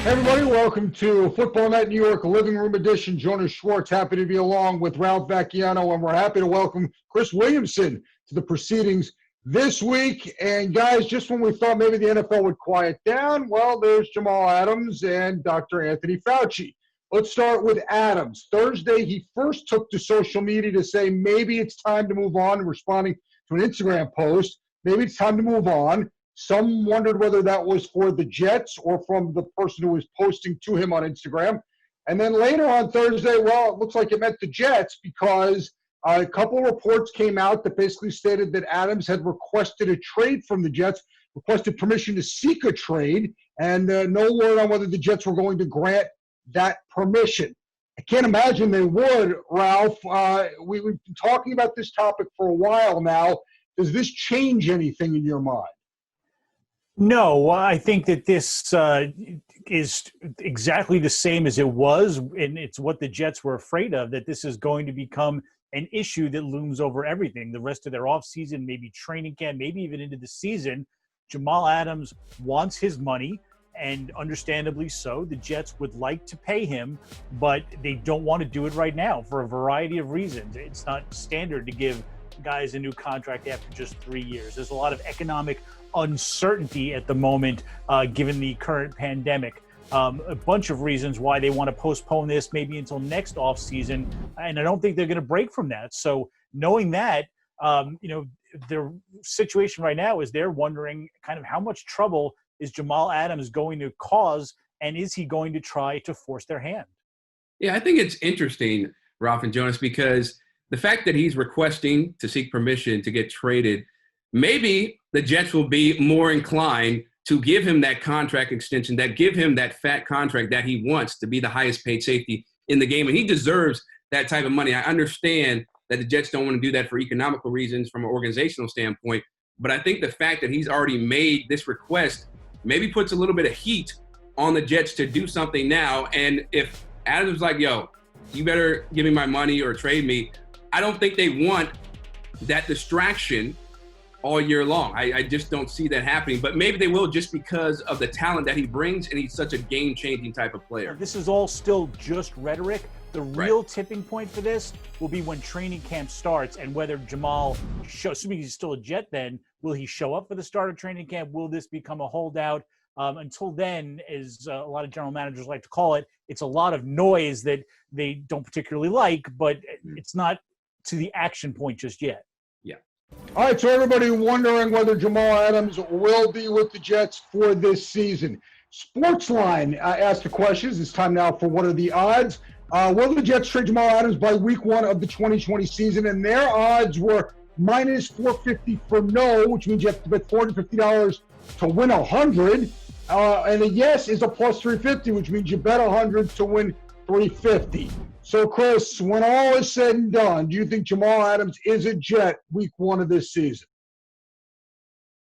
Hey everybody, welcome to Football Night New York Living Room Edition. Jonas Schwartz, happy to be along with Ralph Vacchiano, and we're happy to welcome Chris Williamson to the proceedings this week. And guys, just when we thought maybe the NFL would quiet down, well, there's Jamal Adams and Dr. Anthony Fauci. Let's start with Adams. Thursday, he first took to social media to say maybe it's time to move on, responding to an Instagram post. Maybe it's time to move on. Some wondered whether that was for the Jets or from the person who was posting to him on Instagram. And then later on Thursday, well, it looks like it meant the Jets because a couple of reports came out that basically stated that Adams had requested a trade from the Jets, requested permission to seek a trade, and no word on whether the Jets were going to grant that permission. I can't imagine they would, Ralph. We've been talking about this topic for a while now. Does this change anything in your mind? No, I think that this is exactly the same as it was, and it's what the Jets were afraid of, that this is going to become an issue that looms over everything. The rest of their offseason, maybe training camp, maybe even into the season. Jamal Adams wants his money, and understandably so. The Jets would like to pay him, but they don't want to do it right now for a variety of reasons. It's not standard to give guys a new contract after just 3 years. There's a lot of economic uncertainty at the moment, given the current pandemic. A bunch of reasons why they want to postpone this maybe until next offseason, and I don't think they're going to break from that. So knowing that, their situation right now is they're wondering kind of how much trouble is Jamal Adams going to cause, and is he going to try to force their hand? Yeah, I think it's interesting, Ralph and Jonas, because the fact that he's requesting to seek permission to get traded, maybe the Jets will be more inclined to give him that contract extension, that give him that fat contract that he wants to be the highest paid safety in the game. And he deserves that type of money. I understand that the Jets don't want to do that for economical reasons from an organizational standpoint. But I think the fact that he's already made this request maybe puts a little bit of heat on the Jets to do something now. And if Adams was like, yo, you better give me my money or trade me, I don't think they want that distraction all year long. I just don't see that happening. But maybe they will, just because of the talent that he brings, and he's such a game-changing type of player. This is all still just rhetoric. The real tipping point for this will be when training camp starts, and whether Jamal, assuming he's still a Jet then, will he show up for the start of training camp? Will this become a holdout? Until then, as a lot of general managers like to call it, it's a lot of noise that they don't particularly like, but it's not to the action point just yet. Yeah. All right, so everybody wondering whether Jamal Adams will be with the Jets for this season. Sportsline asked the questions. It's time now for what are the odds? Will the Jets trade Jamal Adams by week 1 of the 2020 season? And their odds were minus 450 for no, which means you have to bet $450 to win 100. And a yes is a plus 350, which means you bet 100 to win 350. So, Chris, when all is said and done, do you think Jamal Adams is a Jet week 1 of this season?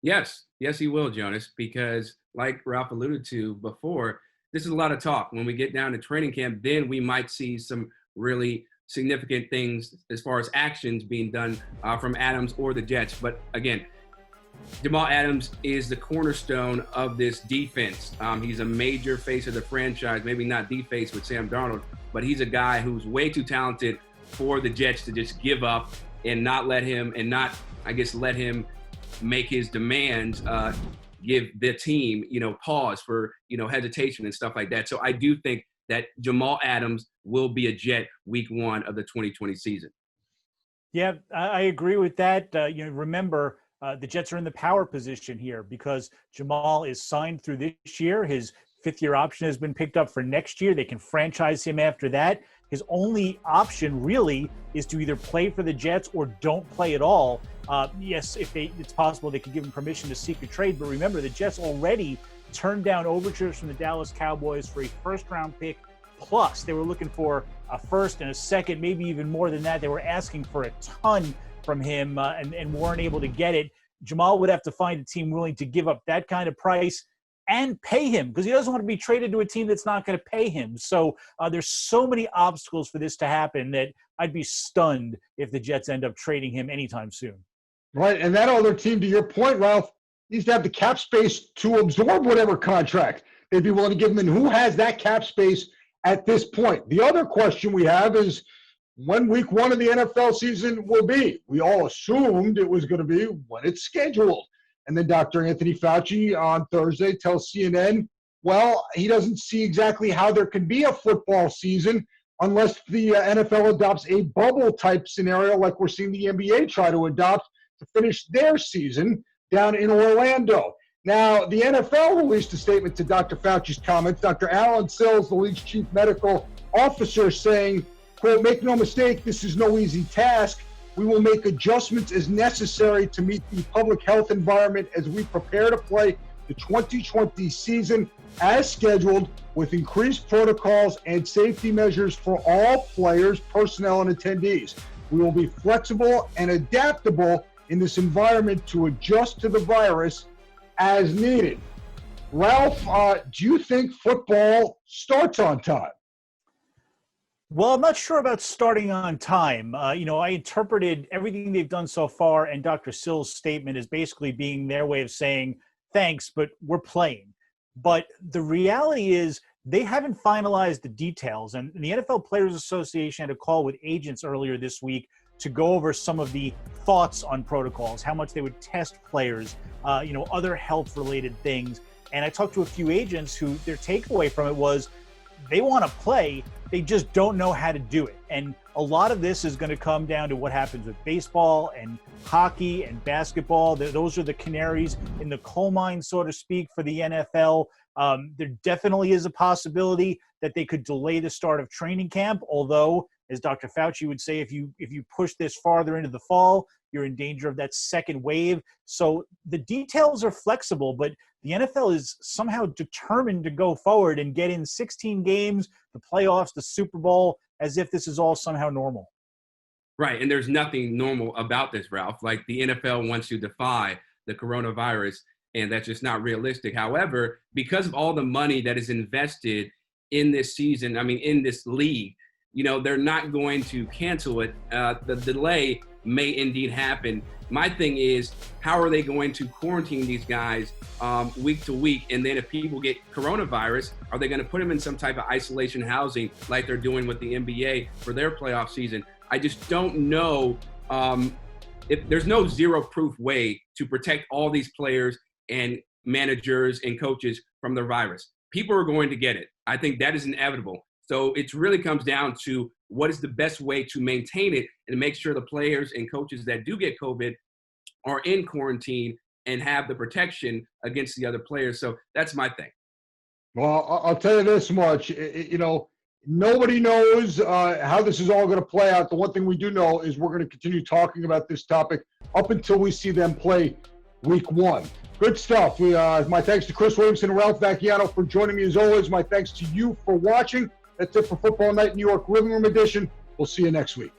Yes, he will, Jonas, because like Ralph alluded to before, this is a lot of talk. When we get down to training camp, then we might see some really significant things as far as actions being done from Adams or the Jets. But again, Jamal Adams is the cornerstone of this defense. He's a major face of the franchise, maybe not the face with Sam Darnold, but he's a guy who's way too talented for the Jets to just give up and not let him, let him make his demands, give the team, pause for, hesitation and stuff like that. So I do think that Jamal Adams will be a Jet week 1 of the 2020 season. Yeah, I agree with that. Remember, the Jets are in the power position here because Jamal is signed through this year. His 5th-year option has been picked up for next year. They can franchise him after that. His only option really is to either play for the Jets or don't play at all. Yes, it's possible they could give him permission to seek a trade, but remember, the Jets already turned down overtures from the Dallas Cowboys for a first-round pick, plus they were looking for a first and a second, maybe even more than that. They were asking for a ton from him and weren't able to get it. Jamal would have to find a team willing to give up that kind of price and pay him, because he doesn't want to be traded to a team that's not going to pay him. So there's so many obstacles for this to happen that I'd be stunned if the Jets end up trading him anytime soon. Right, and that other team, to your point, Ralph, needs to have the cap space to absorb whatever contract they'd be willing to give him, and who has that cap space at this point? The other question we have is when week one of the NFL season will be. We all assumed it was going to be when it's scheduled. And then Dr. Anthony Fauci on Thursday tells CNN, well, he doesn't see exactly how there can be a football season unless the NFL adopts a bubble-type scenario like we're seeing the NBA try to adopt to finish their season down in Orlando. Now, the NFL released a statement to Dr. Fauci's comments. Dr. Alan Sills, the league's chief medical officer, saying, quote, make no mistake, this is no easy task. We will make adjustments as necessary to meet the public health environment as we prepare to play the 2020 season as scheduled with increased protocols and safety measures for all players, personnel, and attendees. We will be flexible and adaptable in this environment to adjust to the virus as needed. Ralph, do you think football starts on time? Well, I'm not sure about starting on time. I interpreted everything they've done so far and Dr. Sills' statement as basically being their way of saying, thanks, but we're playing. But the reality is they haven't finalized the details. And the NFL Players Association had a call with agents earlier this week to go over some of the thoughts on protocols, how much they would test players, other health-related things. And I talked to a few agents who their takeaway from it was they want to play, they just don't know how to do it. And a lot of this is going to come down to what happens with baseball and hockey and basketball. Those are the canaries in the coal mine, so to speak, for the NFL. There definitely is a possibility that they could delay the start of training camp, although, as Dr. Fauci would say, if you push this farther into the fall, you're in danger of that second wave. So the details are flexible, but the NFL is somehow determined to go forward and get in 16 games, the playoffs, the Super Bowl, as if this is all somehow normal. Right, and there's nothing normal about this, Ralph. Like the NFL wants to defy the coronavirus, and that's just not realistic. However, because of all the money that is invested in this season, in this league, they're not going to cancel it. The delay may indeed happen. My thing is, how are they going to quarantine these guys week to week? And then if people get coronavirus, are they going to put them in some type of isolation housing like they're doing with the NBA for their playoff season? I just don't know if there's no zero-proof way to protect all these players and managers and coaches from the virus. People are going to get it. I think that is inevitable. So it really comes down to what is the best way to maintain it and make sure the players and coaches that do get COVID are in quarantine and have the protection against the other players. So that's my thing. Well, I'll tell you this much. Nobody knows how this is all going to play out. The one thing we do know is we're going to continue talking about this topic up until we see them play week one. Good stuff. My thanks to Chris Williamson and Ralph Vacchiano for joining me as always. My thanks to you for watching. That's it for Football Night New York Living Room Edition. We'll see you next week.